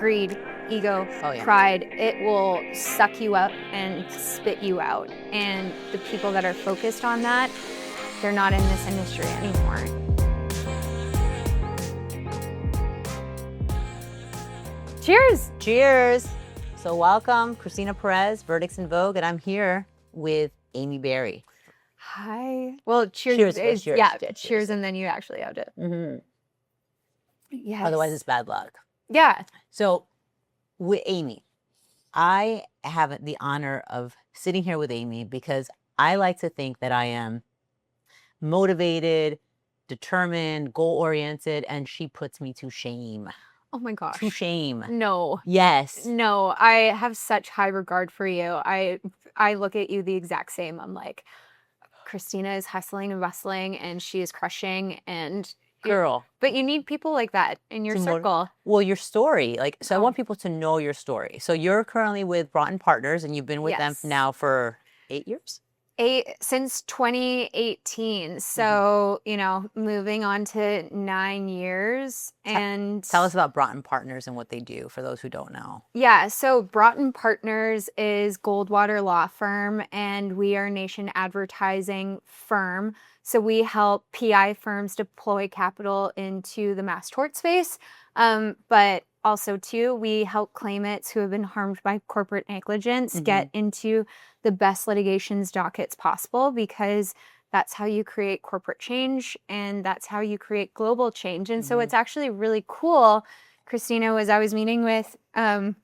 greed, ego, Oh, yeah. pride, it will suck you up and spit you out. And the people that are focused on that, they're not in this industry anymore. Cheers! Cheers. So welcome, Cristina Perez, Verdicts Vogue, and I'm here with Amy Barrie. Hi. Well, cheers. Cheers first, cheers, Yeah, cheers. cheers, and then you actually have to. Mm-hmm. Yes. Otherwise, it's bad luck. Yeah. So with Amy, I have the honor of sitting here with Amy because I like to think that I am motivated, determined, goal-oriented, and she puts me to shame. Oh my gosh. To shame. No. Yes. No, I have such high regard for you. I look at you the exact same. I'm like, Cristina is hustling and bustling and she is crushing and Girl. But you need people like that in your circle. Well, your story. I want people to know your story. So you're currently with Broughton Partners and you've been with them now for 8 years? Since 2018. So, moving on to 9 years. And tell us about Broughton Partners and what they do for those who don't know. Yeah, so Broughton Partners is Goldwater law firm, and we are a nation advertising firm. So we help PI firms deploy capital into the mass tort space, but also, too, we help claimants who have been harmed by corporate negligence get into the best litigations dockets possible, because that's how you create corporate change and that's how you create global change. And so it's actually really cool. Cristina, I was meeting with a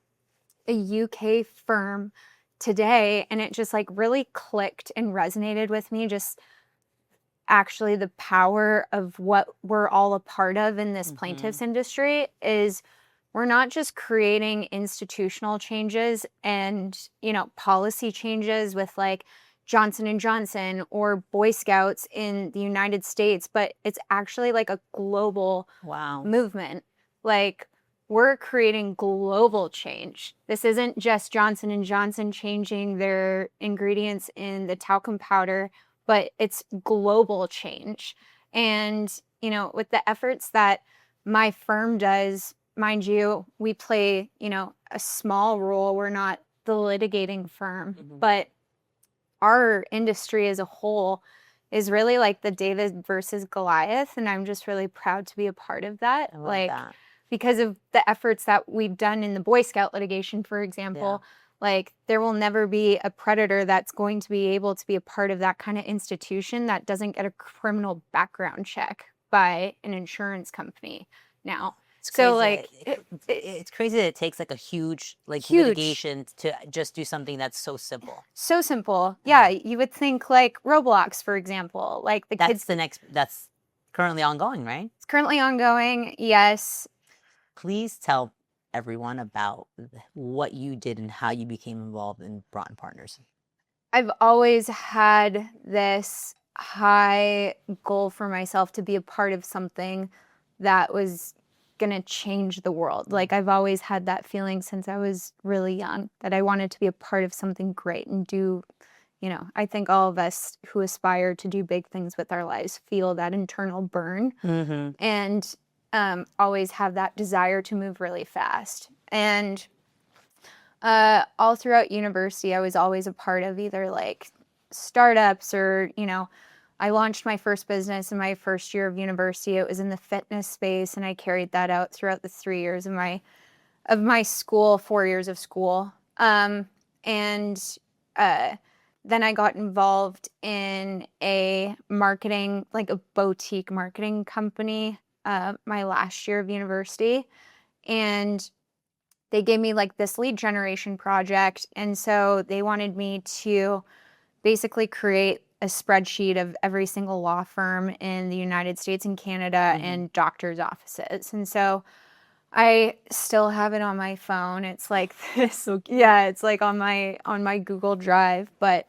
UK firm today, and it just really clicked and resonated with me. Just actually the power of what we're all a part of in this plaintiffs industry is we're not just creating institutional changes and, policy changes with Johnson & Johnson or Boy Scouts in the United States, but it's actually a global movement. We're creating global change. This isn't just Johnson & Johnson changing their ingredients in the talcum powder, but it's global change. And, with the efforts that my firm does, mind you, we play, a small role. We're not the litigating firm, but our industry as a whole is really the David versus Goliath. And I'm just really proud to be a part of that. I love that. Because of the efforts that we've done in the Boy Scout litigation, for example, there will never be a predator that's going to be able to be a part of that kind of institution that doesn't get a criminal background check by an insurance company now. It's crazy that it takes a huge litigation to just do something that's so simple. So simple. Yeah, you would think Roblox, for example. That's currently ongoing, right? It's currently ongoing, yes. Please tell everyone about what you did and how you became involved in Broughton Partners. I've always had this high goal for myself to be a part of something that was going to change the world. I've always had that feeling since I was really young, that I wanted to be a part of something great and do, I think all of us who aspire to do big things with our lives feel that internal burn and always have that desire to move really fast. And all throughout university, I was always a part of either startups or, I launched my first business in my first year of university. It was in the fitness space, and I carried that out throughout the 3 years of my school, 4 years of school. And then I got involved in a marketing, a boutique marketing company, my last year of university. And they gave me this lead generation project. And so they wanted me to basically create a spreadsheet of every single law firm in the United States and Canada and doctors' offices. And so I still have it on my phone. It's this. Yeah, it's on my Google Drive. But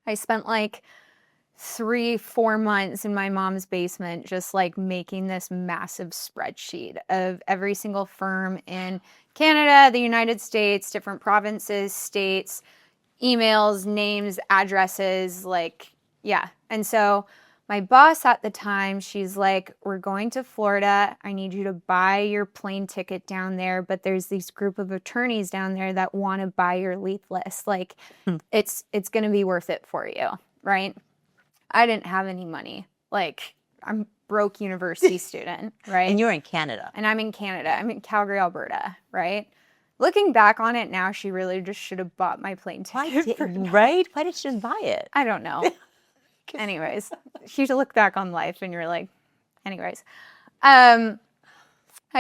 I spent 3-4 months in my mom's basement just making this massive spreadsheet of every single firm in Canada, the United States, different provinces, states, emails, names, addresses, And so my boss at the time, she's like, we're going to Florida. I need you to buy your plane ticket down there. But there's this group of attorneys down there that want to buy your lead list. Like, it's going to be worth it for you, right? I didn't have any money. Like, I'm broke university student, right? And you're in Canada. And I'm in Canada. I'm in Calgary, Alberta, right? Looking back on it now, she really just should have bought my plane ticket. Right? Why did she just buy it? I don't know. Anyways, you look back on life and you're like, anyways. I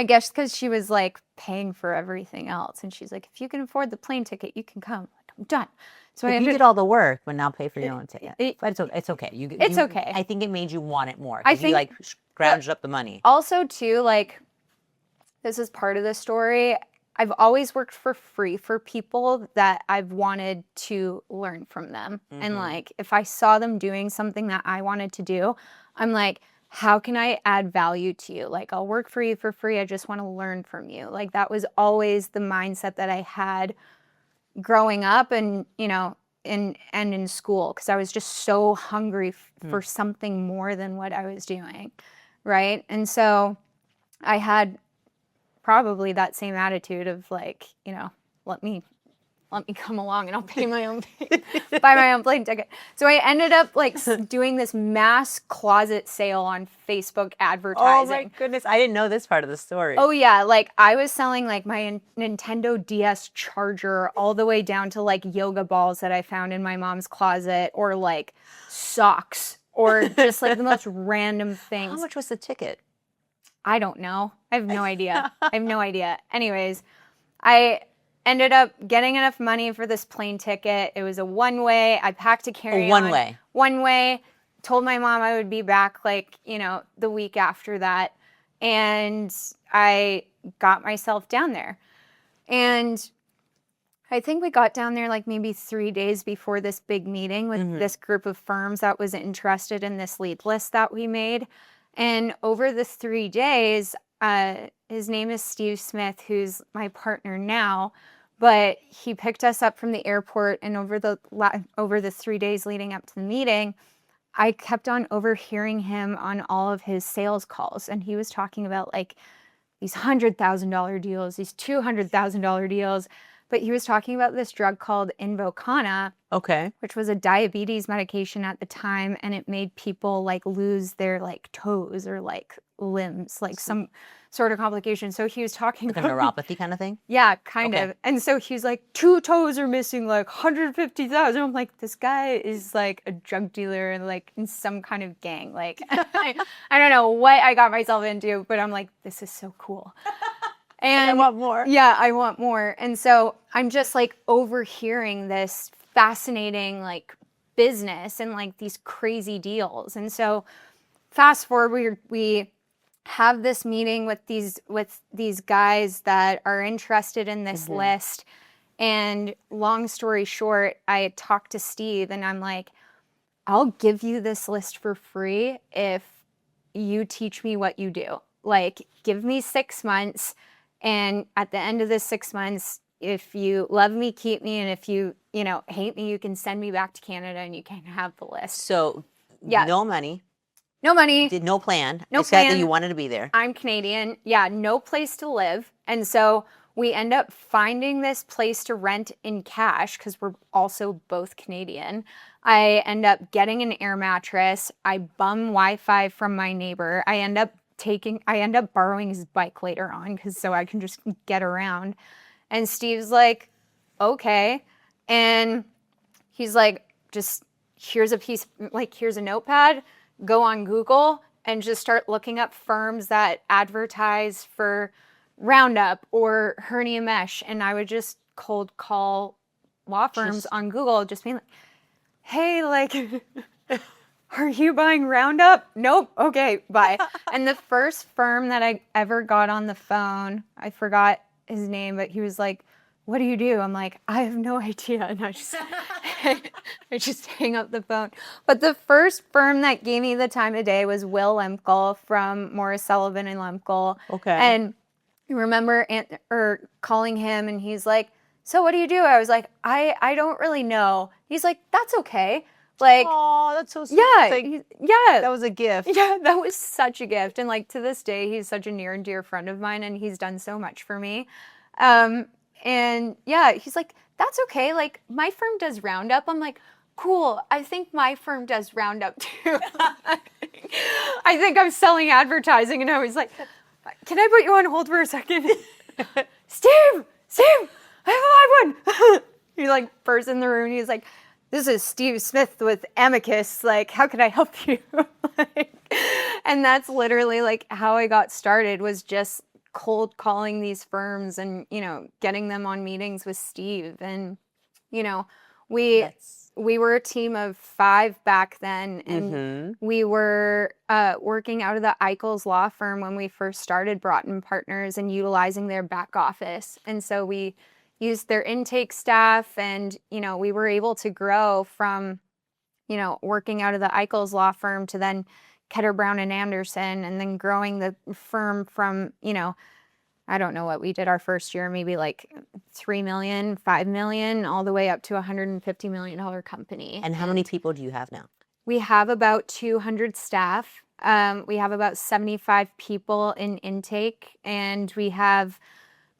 guess because she was like paying for everything else. And she's like, if you can afford the plane ticket, you can come. Like, I'm done. So you did all the work, but now pay for your own ticket. But it's okay. It's okay. I think it made you want it more. I think you like scrounged up the money. Also, too, like, this is part of the story. I've always worked for free for people that I've wanted to learn from them. And like, if I saw them doing something that I wanted to do, I'm like, how can I add value to you? Like, I'll work for you for free. I just want to learn from you. Like, that was always the mindset that I had growing up and, you know, and in school, because I was just so hungry for something more than what I was doing. Right. And so I had probably that same attitude of like, you know, let me come along and I'll pay my own buy my own plane ticket. So I ended up like doing this mass closet sale on Facebook advertising. Oh my goodness, I didn't know this part of the story. Oh yeah, like I was selling like my Nintendo DS charger all the way down to like yoga balls that I found in my mom's closet, or like socks, or just like the most random things. How much was the ticket? I don't know. I have no idea. I have no idea. Anyways, I ended up getting enough money for this plane ticket. It was a one-way. I packed a carry-on. One way. Told my mom I would be back like, you know, the week after that. And I got myself down there. And I think we got down there like maybe 3 days before this big meeting with this group of firms that was interested in this lead list that we made. And over the 3 days, his name is Steve Smith, who's my partner now, but he picked us up from the airport, and over the 3 days leading up to the meeting, I kept on overhearing him on all of his sales calls, and he was talking about like these $100,000 deals, these $200,000 deals, but he was talking about this drug called Invokana, which was a diabetes medication at the time, and it made people like lose their like toes or like limbs, like some sort of complication. So he was talking like a neuropathy kind of thing? Yeah, kind of. And so he's like, 2 toes are missing, like 150,000. I'm like, this guy is like a drug dealer and like in some kind of gang. Like, I don't know what I got myself into, but I'm like, this is so cool. And I want more. Yeah, I want more. And so I'm just like overhearing this fascinating like business and like these crazy deals. And so fast forward, we have this meeting with these guys that are interested in this list. And long story short, I talked to Steve and I'm like, I'll give you this list for free if you teach me what you do. Like, give me 6 months. And at the end of this 6 months, if you love me, keep me. And if you hate me, you can send me back to Canada and you can have the list. So yeah, no money. No money. Did no plan. No except plan. That you wanted to be there. I'm Canadian. Yeah, no place to live. And so we end up finding this place to rent in cash because we're also both Canadian. I end up getting an air mattress. I bum Wi-Fi from my neighbor. I end up borrowing his bike later on so I can just get around. And Steve's like, okay. And he's like, just here's a notepad, go on Google and just start looking up firms that advertise for Roundup or hernia mesh. And I would just cold call law firms on Google, just being like, hey, like, are you buying Roundup? Nope. Okay, bye. And the first firm that I ever got on the phone, I forgot his name, but he was like, what do you do? I'm like, I have no idea. And I just hang up the phone. But the first firm that gave me the time of day was Will Lemkel from Morris Sullivan and Lemkel. Okay. And I remember calling him and he's like, so what do you do? I was like, I don't really know. He's like, that's okay. Like, Oh, that's so sweet. yeah, It's like, yeah. that was a gift. Yeah, that was such a gift. And like to this day, he's such a near and dear friend of mine and he's done so much for me. And yeah, he's like, that's okay. Like my firm does Roundup. I'm like, cool. I think my firm does Roundup too. I think I'm selling advertising. And I was like, can I put you on hold for a second? Steve, I have a live one. He like burst in the room. He's like, this is Steve Smith with Amicus. Like, how can I help you? Like, and that's literally like how I got started, was just cold calling these firms and, you know, getting them on meetings with Steve. And, you know, we were a team of 5 back then, and we were working out of the Eichels law firm when we first started Broughton Partners and utilizing their back office. And so we used their intake staff, and, you know, we were able to grow from, you know, working out of the Eichels law firm to then Ketter Brown and Anderson, and then growing the firm from, you know, I don't know what we did our first year, maybe like 3 million, 5 million, all the way up to $150 million company. And how many people do you have now? We have about 200 staff. We have about 75 people in intake, and we have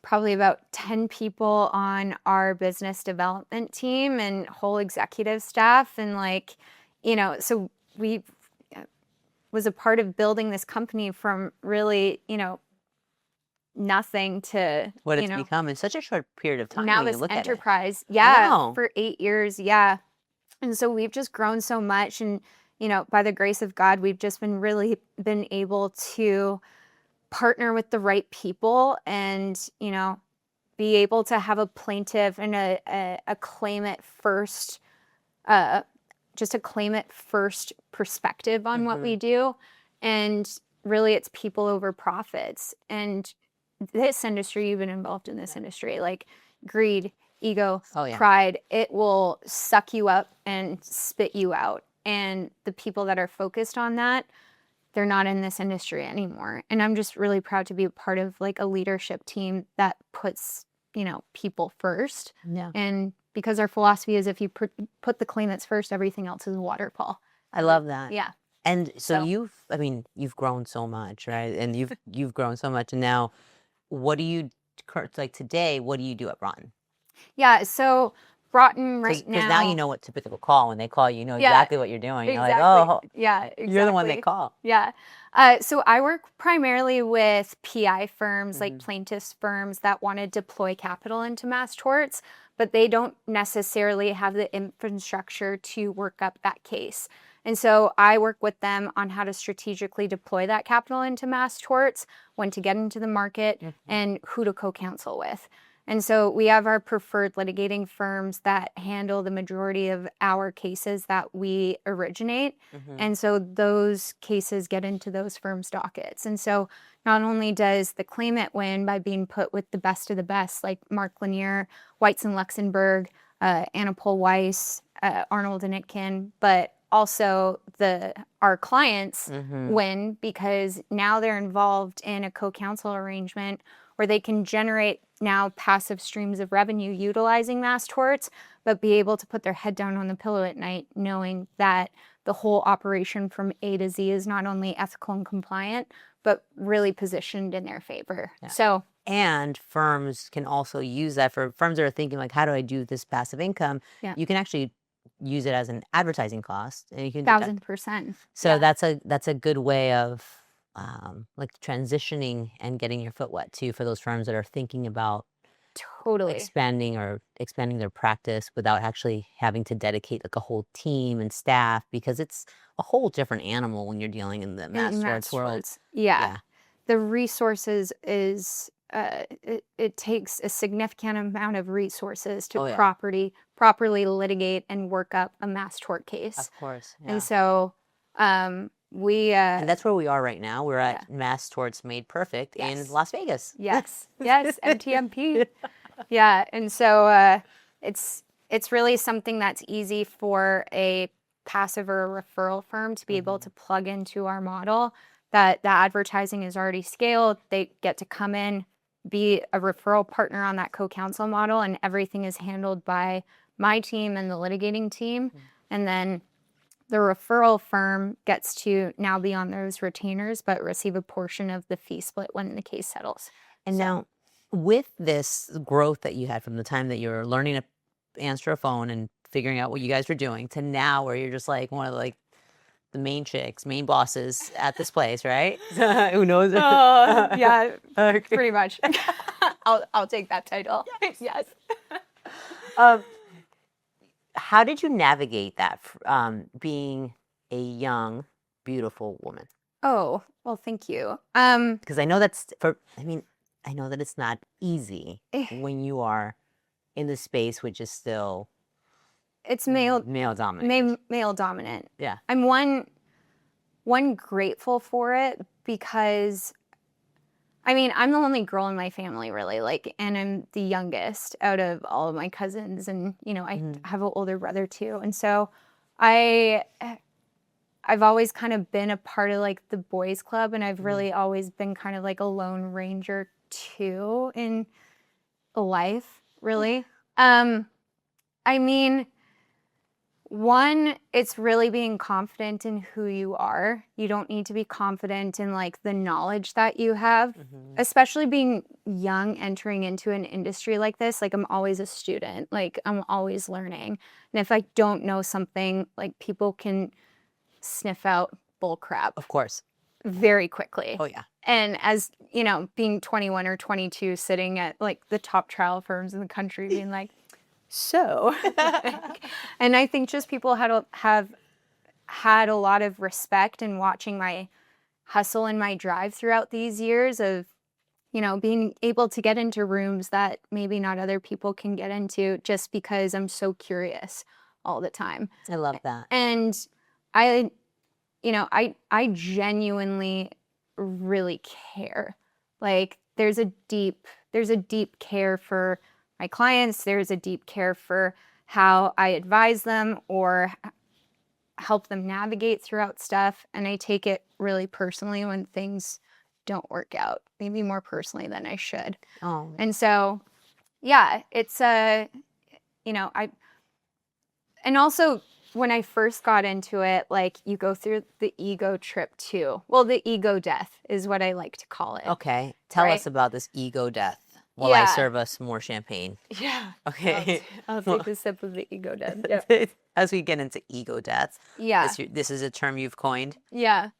probably about 10 people on our business development team and whole executive staff. And like, you know, so we was a part of building this company from really, you know, nothing to What you it's know, become in such a short period of time. now when you this look enterprise. At it. Yeah, for 8 years. Yeah. And so we've just grown so much, and, you know, by the grace of God, we've just been able to partner with the right people and, you know, be able to have a plaintiff and a claimant first, just a claimant first perspective on what we do. And really it's people over profits. And this industry, you've been involved in this industry, like greed, ego, pride, it will suck you up and spit you out. And the people that are focused on that, they're not in this industry anymore. And I'm just really proud to be a part of like a leadership team that puts, you know, people first. Yeah. And because our philosophy is, if you put the claimants first, everything else is a waterfall. I love that. Yeah. And so you've grown so much, right? And you've grown so much. And now what do you, like today, what do you do at Broughton? Yeah, so Broughton right now. Because now you know what to pick up a call. When they call, you know exactly what you're doing. You're like, oh, yeah, exactly. You're the one they call. Yeah. So I work primarily with PI firms, like plaintiffs firms that want to deploy capital into mass torts, but they don't necessarily have the infrastructure to work up that case. And so I work with them on how to strategically deploy that capital into mass torts, when to get into the market, and who to co-counsel with. And so we have our preferred litigating firms that handle the majority of our cases that we originate. And so those cases get into those firms' dockets. And so not only does the claimant win by being put with the best of the best, like Mark Lanier, Weitz and Luxembourg, Anna Paul Weiss, Arnold and Itkin, but also our clients win, because now they're involved in a co-counsel arrangement where they can generate now passive streams of revenue utilizing mass torts, but be able to put their head down on the pillow at night knowing that the whole operation from A to Z is not only ethical and compliant, but really positioned in their favor. Yeah. So, and firms can also use that for firms that are thinking like, how do I do this passive income? You can actually use it as an advertising cost, and you can 1,000%. So that's a good way of like transitioning and getting your foot wet too, for those firms that are thinking about expanding their practice without actually having to dedicate like a whole team and staff, because it's a whole different animal when you're dealing in the mass torts world. Yeah. The resources is it takes a significant amount of resources to properly litigate and work up a mass tort case. Of course. Yeah. And so and that's where we are right now. We're at Mass Torts Made Perfect in Las Vegas. Yes, MTMP. Yeah, and so it's really something that's easy for a passive or a referral firm to be able to plug into our model. That the advertising is already scaled. They get to come in, be a referral partner on that co-counsel model, and everything is handled by my team and the litigating team. And then the referral firm gets to now be on those retainers, but receive a portion of the fee split when the case settles. And now, with this growth that you had from the time that you were learning to answer a phone and figuring out what you guys were doing to now where you're just like one of like the main chicks, main bosses at this place, right? Who knows? Yeah, Okay. pretty much. I'll take that title. Yes. How did you navigate that, being a young, beautiful woman? Oh, well, thank you. Because I know I know that it's not easy Eh. when you are in the space which is still It's male dominant. male dominant. Yeah. I'm one grateful for it because I mean, I'm the only girl in my family really, like, and I'm the youngest out of all of my cousins, and you know, I have an older brother too. And so I've always kind of been a part of like the boys club, and I've really always been kind of like a lone ranger too in life, really. I mean, one, it's really being confident in who you are. You don't need to be confident in like the knowledge that you have, especially being young, entering into an industry like this. Like, I'm always a student, like I'm always learning. And if I don't know something, like people can sniff out bull crap Of course. very quickly. Oh yeah. And as you know, being 21 or 22, sitting at like the top trial firms in the country, being like, so, and I think just people have had a lot of respect in watching my hustle and my drive throughout these years of, you know, being able to get into rooms that maybe not other people can get into just because I'm so curious all the time. I love that. And I, you know, I genuinely really care. Like, there's a deep care for my clients. There's a deep care for how I advise them or help them navigate throughout stuff. And I take it really personally when things don't work out, maybe more personally than I should. Oh. And so, yeah, it's you know, and also when I first got into it, like, you go through the ego trip too. Well, the ego death is what I like to call it. Okay. Tell Right? us about this ego death while I Yeah. serve us more champagne. Yeah. Okay. I'll take a sip of the ego death. Yeah. As we get into ego death, Yeah. this is a term you've coined. Yeah.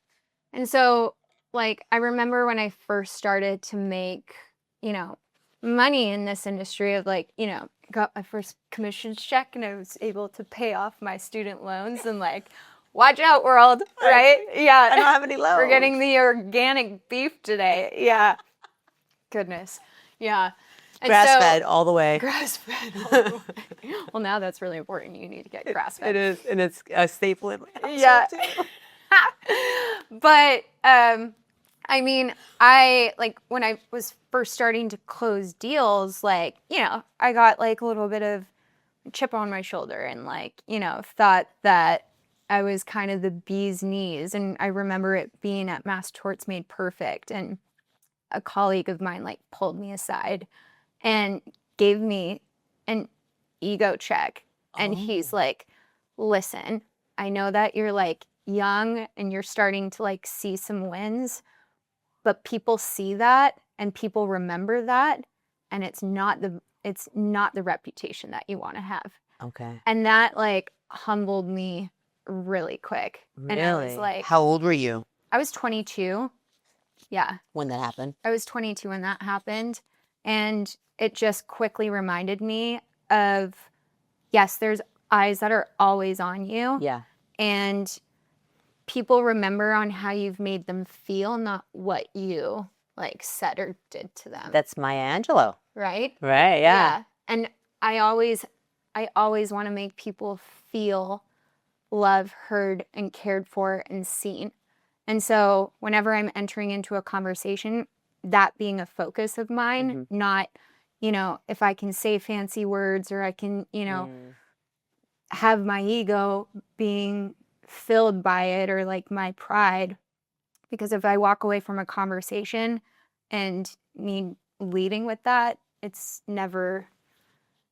And so, like, I remember when I first started to make, you know, money in this industry of, like, you know, got my first commissions check and I was able to pay off my student loans and, like, watch out, world, right? Yeah. I don't have any loans. We're getting the organic beef today. Yeah. Goodness. Yeah. And Grass-fed all the way. Grass-fed all the way. Well, now that's really important. You need to get grass-fed. It is, and it's a staple in my household Yeah. too. But I mean, I like when I was first starting to close deals, like, you know, I got like a little bit of chip on my shoulder and, like, you know, thought that I was kind of the bee's knees. And I remember it being at Mass Torts Made Perfect, and a colleague of mine like pulled me aside and gave me an ego check. And he's like, listen, I know that you're like young and you're starting to like see some wins, but people see that and people remember that, and it's not the reputation that you want to have. Okay. And that like humbled me really quick. Really? And I was like, how old were you? I was 22. Yeah. When that happened? I was 22 when that happened. And it just quickly reminded me of, yes, there's eyes that are always on you. Yeah. And people remember on how you've made them feel, not what you like said or did to them. That's Maya Angelou. Right? Right, yeah. And I always want to make people feel loved, heard, and cared for and seen. And so whenever I'm entering into a conversation, that being a focus of mine, not, you know, if I can say fancy words or I can, you know, have my ego being filled by it or like my pride. Because if I walk away from a conversation and me leading with that, it's never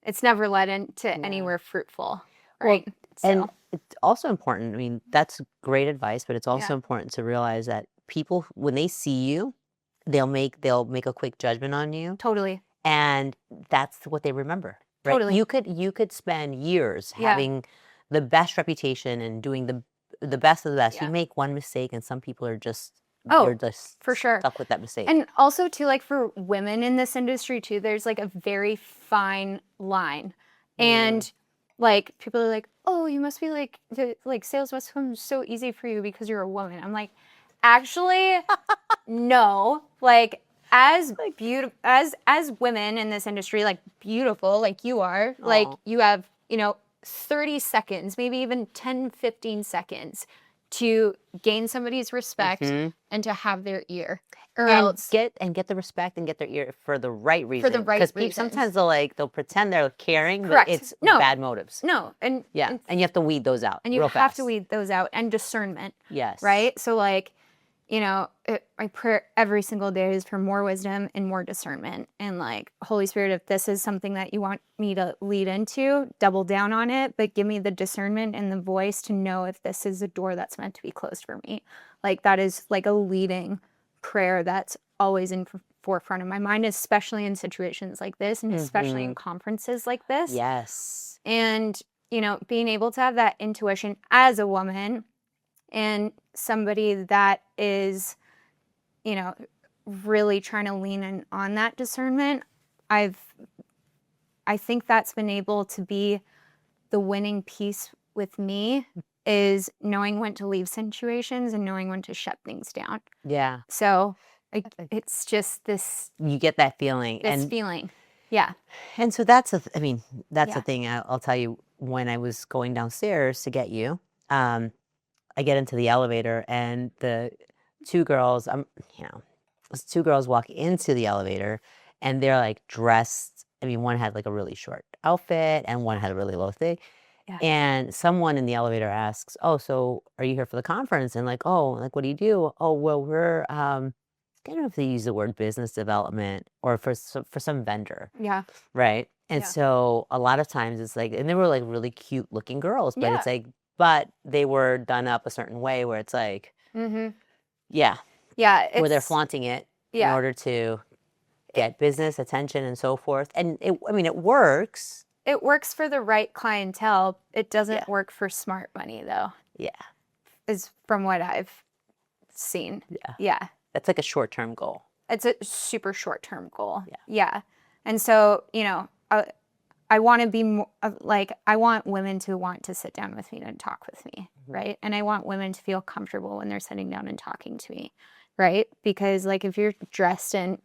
led into anywhere fruitful. Right. Well, it's also important. I mean, that's great advice, but it's also Yeah. important to realize that people, when they see you, they'll make a quick judgment on you, Totally. and that's what they remember, right? Totally. You could spend years Yeah. having the best reputation and doing the best of the best. You Yeah. make one mistake, and some people are just Oh, they're just for sure. stuck with that mistake. And also too, like for women in this industry too, there's like a very fine line. And like people are like, oh, you must be like like sales must come so easy for you because you're a woman. I'm like, actually, no. Like as beautiful as women in this industry, like beautiful, like you are, like Aw. you have, 30 seconds, maybe even 10, 15 seconds to gain somebody's respect and to have their ear, or And else get the respect and get their ear for the right reason. for the right Because reasons. sometimes they'll pretend they're caring, but Correct. it's No. bad motives. No, and Yeah, and you have to weed those out and you real have fast. to weed those out, and discernment. Yes. Right. So like, my prayer every single day is for more wisdom and more discernment. And like, Holy Spirit, if this is something that you want me to lead into, double down on it, but give me the discernment and the voice to know if this is a door that's meant to be closed for me. Like that is like a leading prayer that's always in forefront of my mind, especially in situations like this, and especially in conferences like this. Yes. And, being able to have that intuition as a woman and somebody that is, really trying to lean in on that discernment, I think that's been able to be the winning piece with me, is knowing when to leave situations and knowing when to shut things down. Yeah. So it's just this You get that feeling. feeling. Yeah. And so that's that's Yeah. the thing. I'll tell you, when I was going downstairs to get you, I get into the elevator, and the two girls, those two girls walk into the elevator, and they're like dressed. One had like a really short outfit, and one had a really low thing. Yeah. And someone in the elevator asks, "Oh, so are you here for the conference?" And like, "Oh, like what do you do?" "Oh, well, we're I don't know if they use the word business development or for some vendor." Yeah. Right. And Yeah. so a lot of times it's like, and they were like really cute looking girls, but it's Yeah. like, but they were done up a certain way where it's like, Mm-hmm. yeah, Yeah. where they're flaunting it in Yeah. order to get business attention and so forth. And it works. It works for the right clientele. It doesn't Yeah. work for smart money, though, Yeah. is from what I've seen. Yeah. Yeah. That's like a short-term goal. It's a super short-term goal. Yeah. Yeah. And so, I want to be more like, I want women to want to sit down with me and talk with me, right? And I want women to feel comfortable when they're sitting down and talking to me, right? Because like if you're dressed in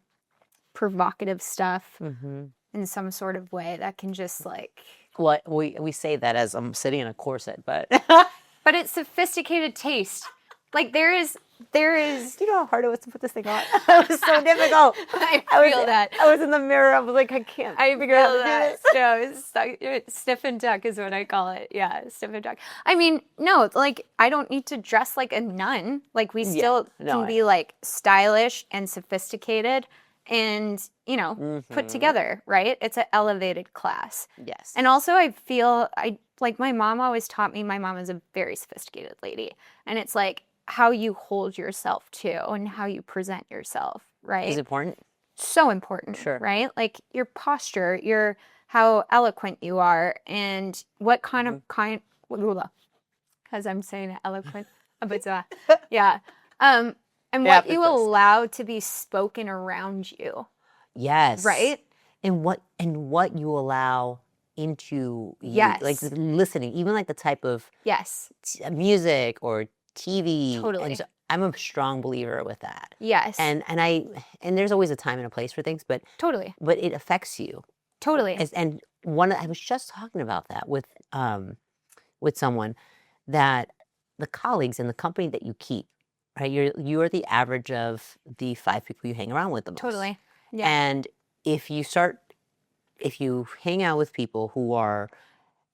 provocative stuff in some sort of way, that can just like... Well, we say that as I'm sitting in a corset, but But it's sophisticated taste. Like there is. Do you know how hard it was to put this thing on? It was so difficult. I feel that. I was in the mirror. I was like, I can't figure out how to do this. No, sniff and tuck is what I call it. Yeah, sniff and tuck. No, like I don't need to dress like a nun. Like we still can be like stylish and sophisticated and, put together, right? It's an elevated class. Yes. And also I feel like my mom always taught me, my mom is a very sophisticated lady. And it's like how you hold yourself too and how you present yourself, right? Is important? So important, Sure. Right? Like your posture, how eloquent you are, and what kind of because I'm saying it eloquent, but yeah, and what you allow to be spoken around you. Yes. Right? And what you allow into you, Yes. like listening, even like the type of Yes. music or TV. Totally. And so I'm a strong believer with that. Yes. And there's always a time and a place for things, but Totally. but it affects you. Totally. And I was just talking about that with someone, that the colleagues in the company that you keep, right? You are the average of the 5 people you hang around with the most. Totally. Yeah. And if you hang out with people who are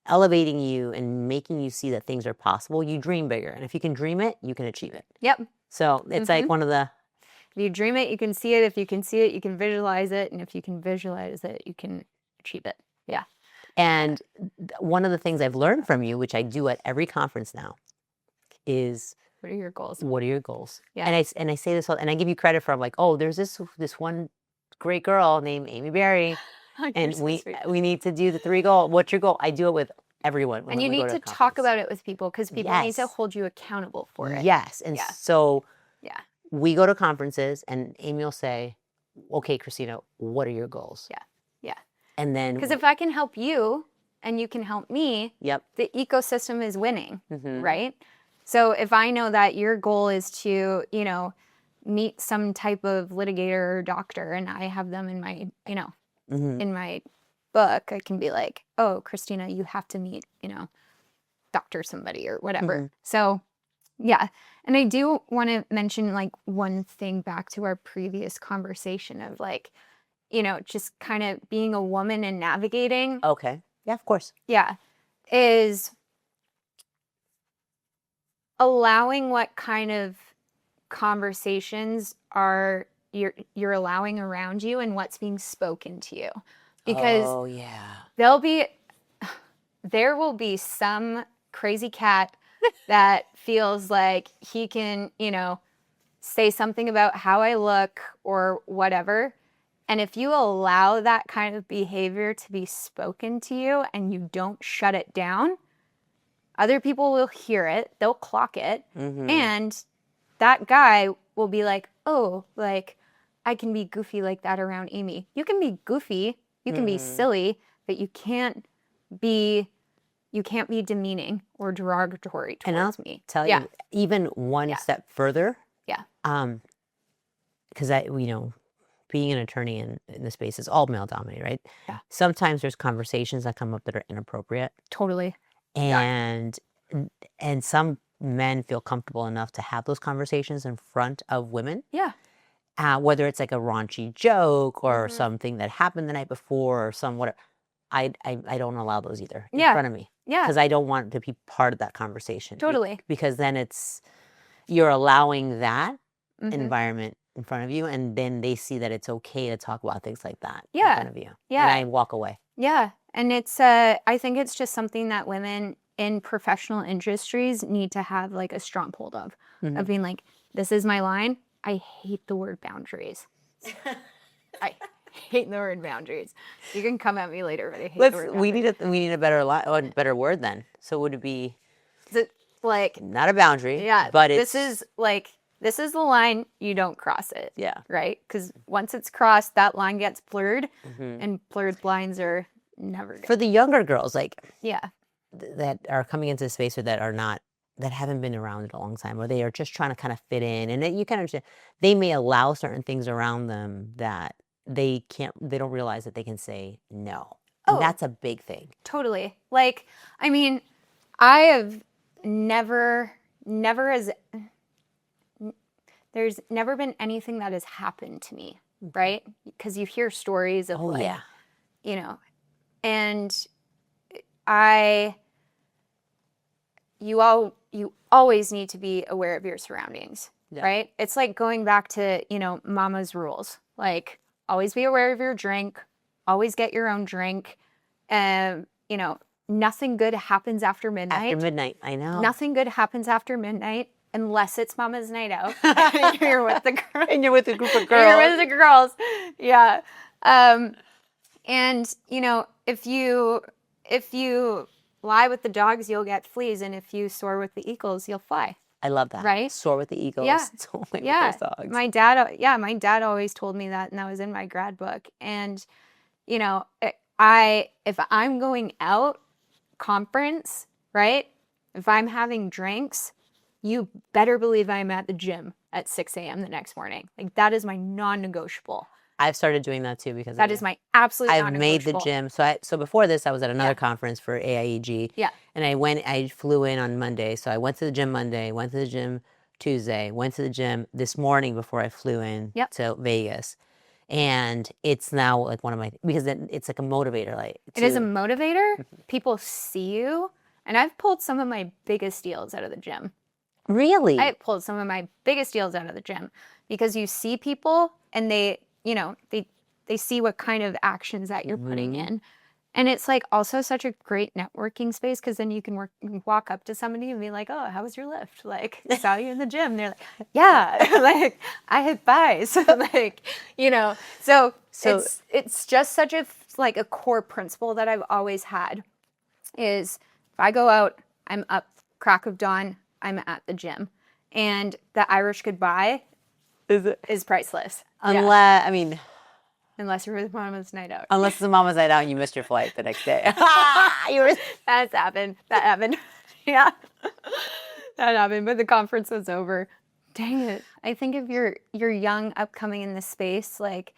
elevating you and making you see that things are possible, you dream bigger. And if you can dream it, you can achieve it. Yep. So it's like one of the... If you dream it, you can see it. If you can see it, you can visualize it. And if you can visualize it, you can achieve it. Yeah. And one of the things I've learned from you, which I do at every conference now, is What are your goals? what are your goals? Yeah. And I say this all, and I give you credit for, I'm like, oh, there's this one great girl named Amy Barrie, You're and so sweet. we need to do the 3 goal. What's your goal? I do it with everyone when And you we go need to a to talk conference. about it with people because people need to Yes. hold you accountable for it. Yes. And Yeah. so Yeah. we go to conferences and Amy will say, okay, Cristina, what are your goals? Yeah. Yeah. And then, Because if I can help you and you can help me, yep. the ecosystem is winning, Mhm. right? So if I know that your goal is to, you know, meet some type of litigator or doctor and I have them in my, you know, Mhm. in my book, I can be like, oh, Cristina, you have to meet, you know, doctor somebody or whatever. Mhm. So yeah. And I do want to mention like one thing back to our previous conversation of like, you know, just kind of being a woman and navigating. Okay. Yeah, of course. Yeah. Is allowing what kind of conversations are you're allowing around you and what's being spoken to you. Because oh yeah, there will be some crazy cat that feels like he can, you know, say something about how I look or whatever. And if you allow that kind of behavior to be spoken to you and you don't shut it down, other people will hear it, they'll clock it, and that guy will be like, oh, like, I can be goofy like that around Amy. You can be goofy, you can be silly, but you can't be demeaning or derogatory and I'll towards me. tell Yeah. you, even one step further, Yeah. because you know, being an attorney in the space is all male dominated, right? Yeah. Sometimes there's conversations that come up that are inappropriate, Totally. and some men feel comfortable enough to have those conversations in front of women. Yeah. Whether it's like a raunchy joke or something that happened the night before or some whatever. I don't allow those either in front of me. Yeah. Because I don't want to be part of that conversation. Totally. Because then you're allowing that environment in front of you, and then they see that it's okay to talk about things like that in front of you. Yeah. And I walk away. Yeah. And it's I think it's just something that women in professional industries need to have like a strong hold of being like, this is my line. I hate the word boundaries. I hate the word boundaries. You can come at me later, but I hate the word boundaries. We need a better word then. So would it be like not a boundary? Yeah, but this is the line, you don't cross it. Yeah. Right? Because once it's crossed, that line gets blurred, and blurred lines are never good. For the younger girls, like yeah, that are coming into the space or that haven't been around in a long time, or they are just trying to kind of fit in, and you can understand they may allow certain things around them that they don't realize that they can say no. And that's a big thing. Totally. Like, I mean, I have never there's never been anything that has happened to me, right? Because you hear stories of you know, and you always need to be aware of your surroundings, right? It's like going back to, you know, mama's rules. Like, always be aware of your drink, always get your own drink. You know, nothing good happens after midnight. After midnight, I know. Nothing good happens after midnight unless it's mama's night out. And you're with the girls. And you're with a group of girls. You're with the girls. Yeah. And, you know, if you lie with the dogs, you'll get fleas. And if you soar with the eagles, you'll fly. I love that. Right? Soar with the eagles. Yeah. With yeah. those dogs. My dad always told me that, and that was in my grad book. And, you know, if I'm going out conference, right? If I'm having drinks, you better believe I'm at the gym at 6 a.m. the next morning. Like, that is my non-negotiable. I've started doing that too because that is my absolute non-negotiable. I've made the gym. So before this, I was at another conference for AIEG. Yeah. And I flew in on Monday. So I went to the gym Monday, went to the gym Tuesday, went to the gym this morning before I flew in to Vegas. And it's now like one of my, because it's like a motivator. Like it is a motivator. People see you. And I've pulled some of my biggest deals out of the gym. Really? I pulled some of my biggest deals out of the gym because you see people and they, you know, they see what kind of actions that you're putting in. And it's like also such a great networking space because then you can walk up to somebody and be like, "Oh, how was your lift? Like, saw you in the gym." And they're like, "Yeah, like I hit thighs." Like, so So it's just such a like a core principle that I've always had is if I go out, I'm up crack of dawn, I'm at the gym, and the Irish goodbye is priceless. unless, I mean, Unless you're with Mama's night out. unless the mama's night out and you missed your flight the next day. That's happened. That happened. Yeah. That happened. But the conference was over. Dang it. I think if you're young, upcoming in this space, like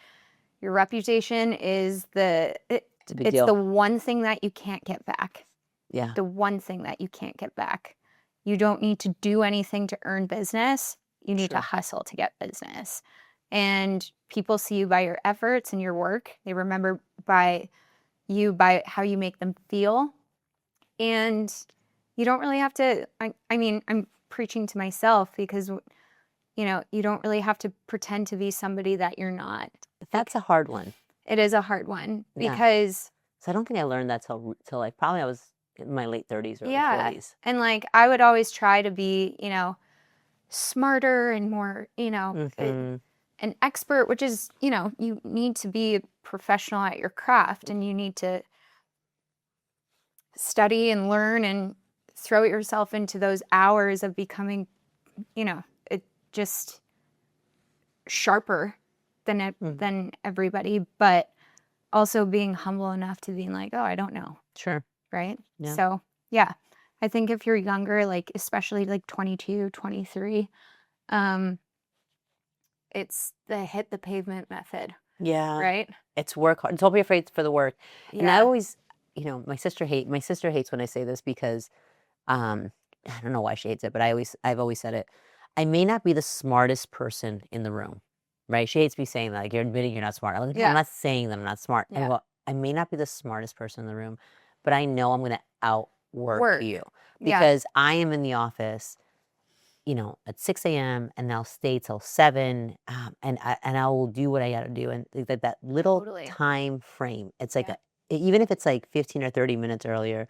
your reputation is It's a big it's deal. the one thing that you can't get back. Yeah. The one thing that you can't get back. You don't need to do anything to earn business. You need to hustle to get business. And people see you by your efforts and your work. They remember by how you make them feel. And you don't really have to, I mean, I'm preaching to myself because, you don't really have to pretend to be somebody that you're not. That's a hard one. It is a hard one Yeah. because. So I don't think I learned that till like probably I was in my late 30s or early 40s. And like I would always try to be, smarter and more, an expert, which is, you need to be a professional at your craft and you need to study and learn and throw yourself into those hours of becoming, it just sharper than everybody, but also being humble enough to be like, oh, I don't know. Sure. Right? Yeah. So, yeah. I think if you're younger, like especially like 22, 23, it's the hit the pavement method. Yeah. Right? It's work hard. Don't be afraid for the work. Yeah. And I always, my sister hates when I say this because I don't know why she hates it, but I've always said it. I may not be the smartest person in the room. Right? She hates me saying that. Like, you're admitting you're not smart. I'm not saying that I'm not smart. Yeah. Well, I may not be the smartest person in the room, but I know I'm going to outwork you because I am in the office, at 6 a.m. and I'll stay till 7, and I will do what I got to do. And that little time frame, it's like even if it's like 15 or 30 minutes earlier,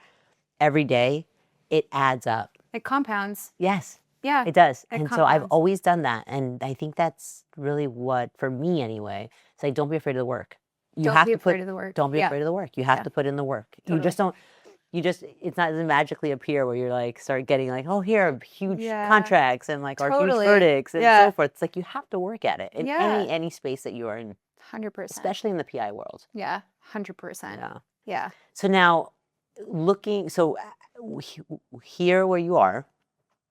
every day, it adds up. It compounds. Yes. Yeah. It does. It And compounds. so I've always done that. And I think that's really what, for me anyway, it's like, don't be afraid of the work. Don't be afraid of the work. Don't be afraid of the work. You have to put in the work. Totally. It doesn't magically appear where you're like, start getting like, oh, here are huge contracts and like, or huge verdicts and so forth. It's like, you have to work at it in any space that you are in. 100%. Especially in the PI world. Yeah. 100%. Yeah. Yeah. So now here where you are,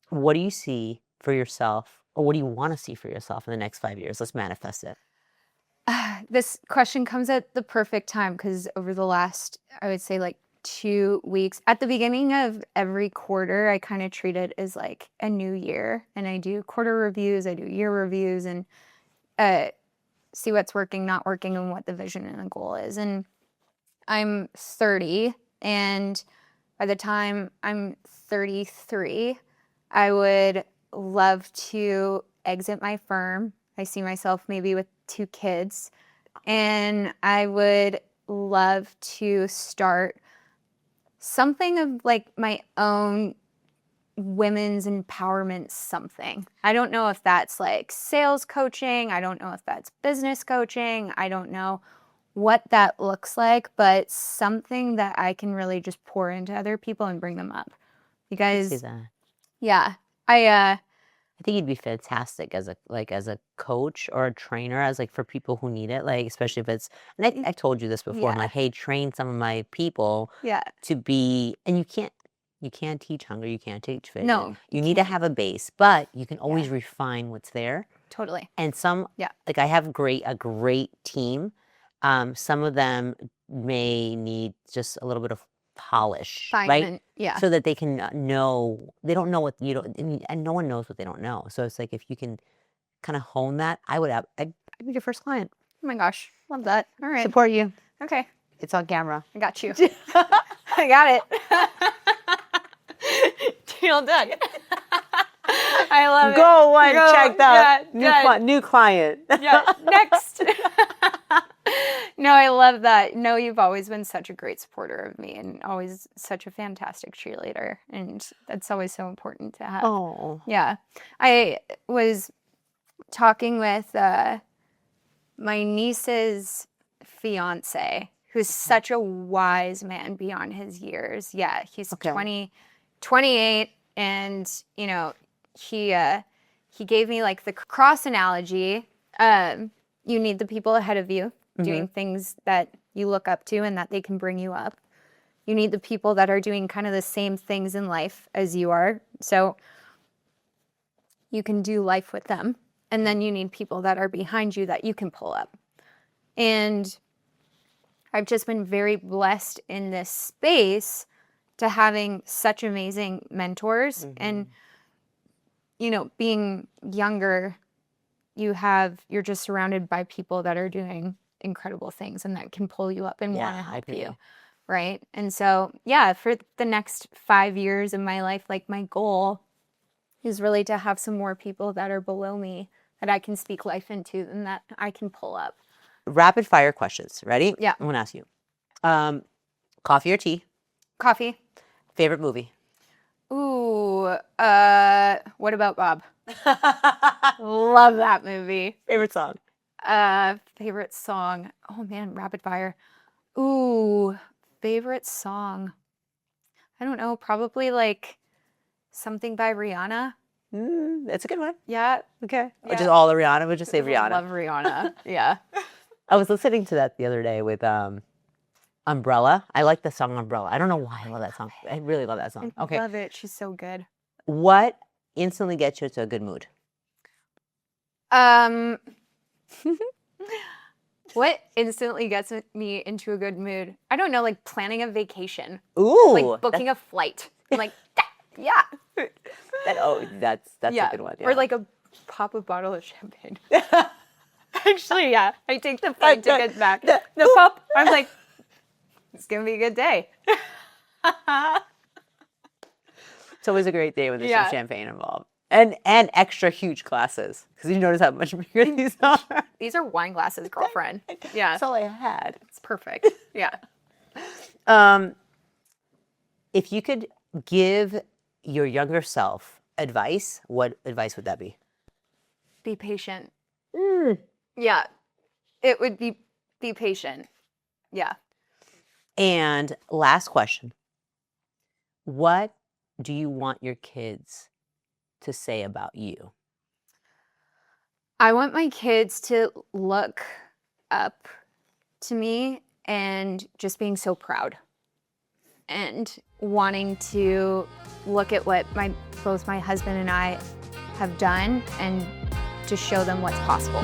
what do you see for yourself, or what do you want to see for yourself in the next 5 years? Let's manifest it. This question comes at the perfect time because over the last, I would say like 2 weeks, at the beginning of every quarter, I kind of treat it as like a new year. And I do quarter reviews, I do year reviews, and see what's working, not working, and what the vision and the goal is. And I'm 30, and by the time I'm 33, I would love to exit my firm. I see myself maybe with 2 kids, and I would love to start something of like my own women's empowerment something. I don't know if that's like sales coaching. I don't know if that's business coaching. I don't know what that looks like, but something that I can really just pour into other people and bring them up. Because I think you'd be fantastic as a coach or a trainer, as like for people who need it, like especially if it's. And I told you this before. I'm like, hey, train some of my people to be. And you can't teach hunger. You can't teach vision. No, you need to have a base, but you can always refine what's there. Totally. And like I have a great team. Some of them may need just a little bit of polish, right? Yeah. So that they can know, they don't know what you don't, and no one knows what they don't know. So it's like, if you can kind of hone that, I'd be your first client. Oh my gosh. Love that. All right. Support you. Okay. It's on camera. I got you. I got it. Deal done. I love it. Go one, checked out. Yeah, New client. Yeah, next. No, I love that. No, you've always been such a great supporter of me and always such a fantastic cheerleader. And that's always so important to have. Oh. Yeah. I was talking with my niece's fiance, who's such a wise man beyond his years. Yeah, he's Okay. 28, and he gave me like the cross analogy. You need the people ahead of you doing things that you look up to and that they can bring you up. You need the people that are doing kind of the same things in life as you are, so you can do life with them. And then you need people that are behind you that you can pull up. And I've just been very blessed in this space to having such amazing mentors. And, being younger, you're just surrounded by people that are doing incredible things and that can pull you up and want to help you. Right. And so, yeah, for the next 5 years of my life, like my goal is really to have some more people that are below me that I can speak life into and that I can pull up. Rapid fire questions. Ready? Yeah. I'm going to ask you. Coffee or tea? Coffee. Favorite movie? Ooh, What About Bob? Love that movie. Favorite song? Favorite song. Oh man, rapid fire. Ooh, favorite song. I don't know, probably like something by Rihanna. That's a good one. Yeah. Okay. Yeah. Or just all of Rihanna. We'll just say I Rihanna. love Rihanna. Yeah. I was listening to that the other day with Umbrella. I like the song Umbrella. I don't know why I love that song. I really love that song. I Okay. love it. She's so good. What instantly gets you into a good mood? What instantly gets me into a good mood? I don't know, like planning a vacation. Ooh. Like booking a flight. I'm like, yeah. That's a good one. Yeah. Or like pop a bottle of champagne. Actually, yeah. I take the flight ticket back. The pop, I'm like, it's going to be a good day. It's always a great day when there's some champagne involved. And extra huge glasses. Because you notice how much bigger these are. These are wine glasses, girlfriend. Yeah. That's all I had. It's perfect. Yeah. If you could give your younger self advice, what advice would that be? Be patient. Yeah. It would be patient. Yeah. And last question. What do you want your kids to say about you? I want my kids to look up to me and just being so proud and wanting to look at what both my husband and I have done and to show them what's possible.